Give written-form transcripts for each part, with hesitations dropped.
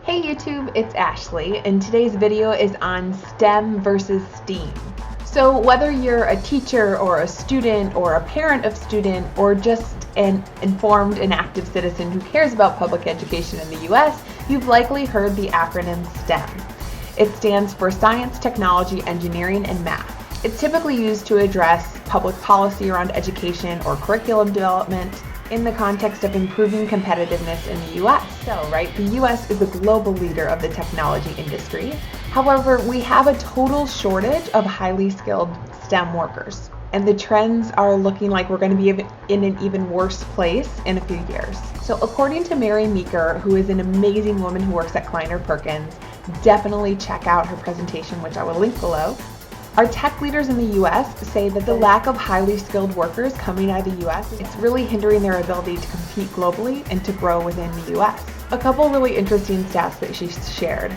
Hey YouTube, it's Ashley, and today's video is on STEM versus STEAM. So whether you're a teacher or a student or a parent of student or just an informed and active citizen who cares about public education in the US, you've likely heard the acronym STEM. It stands for Science, Technology, Engineering, and Math. It's typically used to address public policy around education or curriculum development in the context of improving competitiveness in the US. So, the US is a global leader of the technology industry. However, we have a total shortage of highly skilled STEM workers. And the trends are looking like we're going to be in an even worse place in a few years. So according to Mary Meeker, who is an amazing woman who works at Kleiner Perkins, definitely check out her presentation, which I will link below. Our tech leaders in the US say that the lack of highly skilled workers coming out of the US is really hindering their ability to compete globally and to grow within the US. A couple really interesting stats that she shared.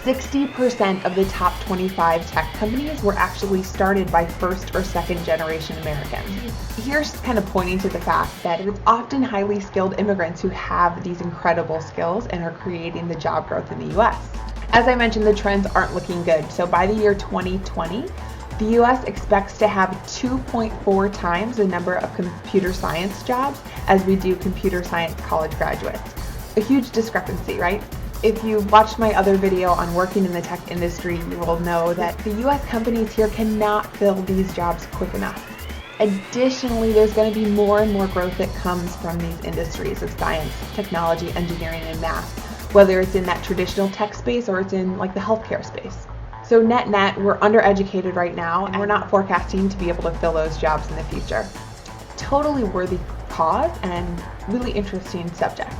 60% of the top 25 tech companies were actually started by first or second generation Americans. Here's kind of pointing to the fact that it's often highly skilled immigrants who have these incredible skills and are creating the job growth in the US. As I mentioned, the trends aren't looking good. So by the year 2020, the US expects to have 2.4 times the number of computer science jobs as we do computer science college graduates. A huge discrepancy, right? If you've watched my other video on working in the tech industry, you will know that the US companies here cannot fill these jobs quick enough. Additionally, there's going to be more and more growth that comes from these industries of science, technology, engineering, and math, whether it's in that traditional tech space or it's in like the healthcare space. So net, we're undereducated right now, and we're not forecasting to be able to fill those jobs in the future. Totally worthy cause and really interesting subject.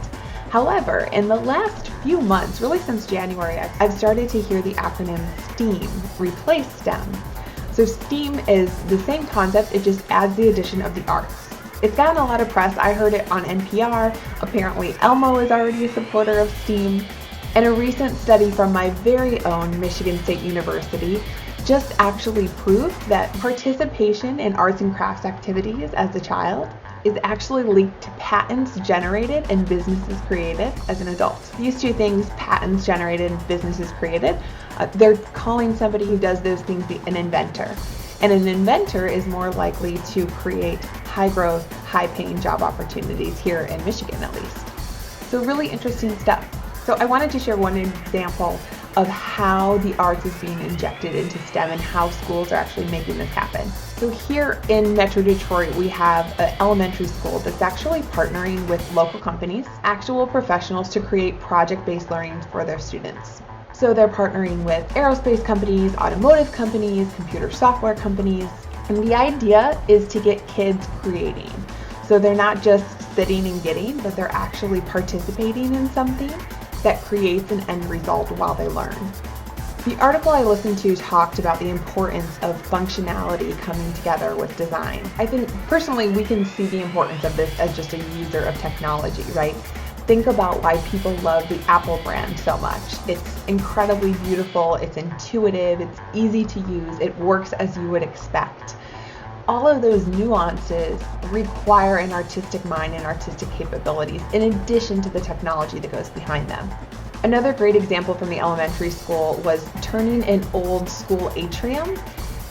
However, in the last few months, really since January, I've started to hear the acronym STEAM replace STEM. So STEAM is the same concept, it just adds the addition of the arts. It's gotten a lot of press. I heard it on NPR. Apparently Elmo is already a supporter of STEAM. And a recent study from my very own Michigan State University just actually proved that participation in arts and crafts activities as a child is actually linked to patents generated and businesses created as an adult. These two things, patents generated and businesses created, they're calling somebody who does those things an inventor. And an inventor is more likely to create high growth, high paying job opportunities here in Michigan at least. So really interesting stuff. So I wanted to share one example of how the arts is being injected into STEM and how schools are actually making this happen. So here in Metro Detroit, we have an elementary school that's actually partnering with local companies, actual professionals, to create project-based learning for their students. So they're partnering with aerospace companies, automotive companies, computer software companies, and the idea is to get kids creating. So they're not just sitting and getting, but they're actually participating in something that creates an end result while they learn. The article I listened to talked about the importance of functionality coming together with design. I think personally we can see the importance of this as just a user of technology, right? Think about why people love the Apple brand so much. It's incredibly beautiful, it's intuitive, it's easy to use, it works as you would expect. All of those nuances require an artistic mind and artistic capabilities in addition to the technology that goes behind them. Another great example from the elementary school was turning an old school atrium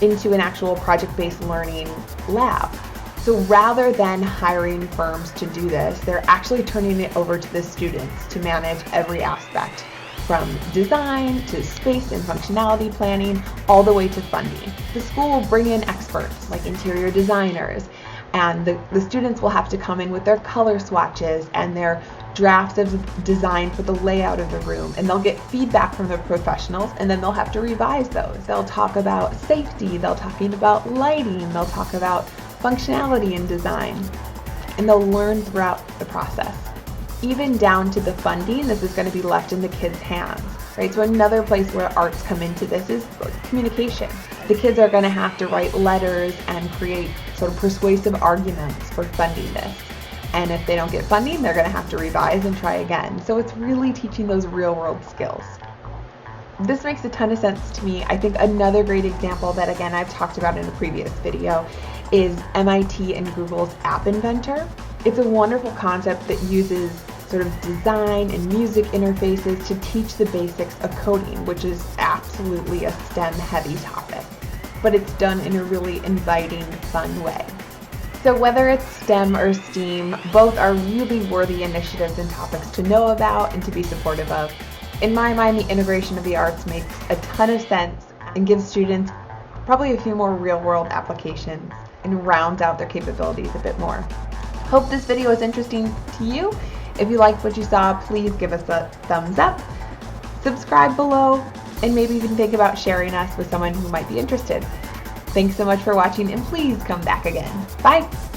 into an actual project-based learning lab. So rather than hiring firms to do this, they're actually turning it over to the students to manage every aspect, from design to space and functionality planning, all the way to funding. The school will bring in experts like interior designers, and the students will have to come in with their color swatches and their drafts of design for the layout of the room, and they'll get feedback from the professionals, and then they'll have to revise those. They'll talk about safety, they'll talking about lighting, they'll talk about functionality and design, and they'll learn throughout the process. Even down to the funding, this is going to be left in the kids' hands, right? So another place where arts come into this is communication. The kids are going to have to write letters and create sort of persuasive arguments for funding this. And if they don't get funding, they're going to have to revise and try again. So it's really teaching those real-world skills. This makes a ton of sense to me. I think another great example that, again, I've talked about in a previous video is MIT and Google's App Inventor. It's a wonderful concept that uses sort of design and music interfaces to teach the basics of coding, which is absolutely a STEM heavy topic, but it's done in a really inviting, fun way. So whether it's STEM or STEAM, both are really worthy initiatives and topics to know about and to be supportive of. In my mind, the integration of the arts makes a ton of sense and gives students probably a few more real-world applications and rounds out their capabilities a bit more. Hope this video is interesting to you. If you liked what you saw, please give us a thumbs up, subscribe below, and maybe even think about sharing us with someone who might be interested. Thanks so much for watching, and please come back again. Bye!